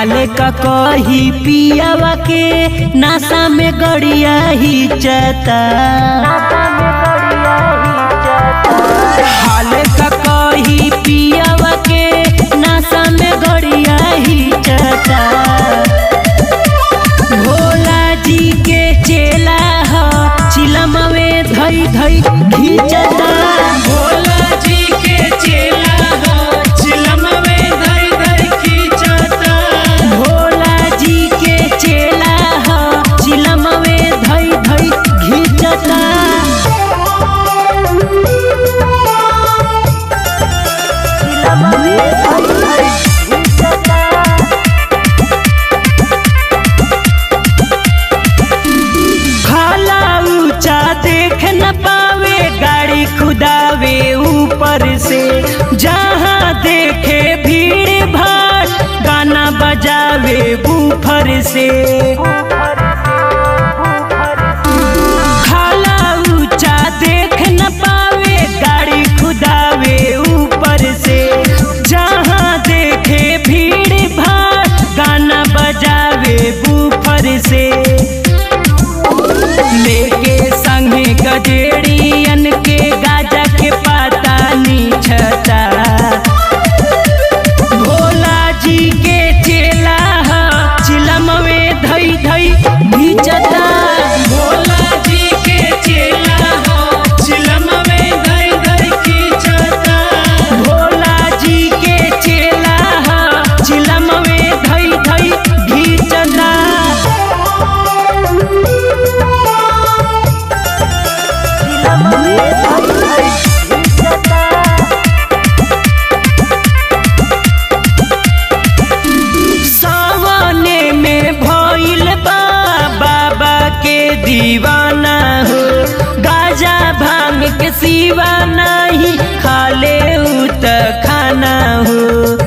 हाले का कही पियावा के नासा में गड़िया ही चता। हाले का कही पियावा के नासा में गड़िया ही चता। भोला जी के चेला ह चिलम में धई धई खींचता। भोला जी के चेला ह चिलम में धई धई खींचता। भोला जी के चेला ह चिलम में धई धई खींचता। खाला ऊंचा देख न पावे गाड़ी खुदावे ऊपर से। जहाँ देखे भीड़ भाड़ गाना बजावे बूफर से। खाला ऊंचा देख न पावे गाड़ी खुदावे ऊपर से। जहाँ देखे भीड़ भाड़ गाना बजावे बूफर से। लेके संगे गजेड़ियन के गाजा के पाता नीचता। भोला जी के चेला ह चिलम में धई धई घींचता। भोला जी के चेला ह चिलम में धई धई खींचता। भोला जी के चेला ह चिलम में धई धई घींचता। सावने में भइल बा बाबा के दीवाना हो। गाजा भांग के सिवा नहीं खाले उ त खाना हो।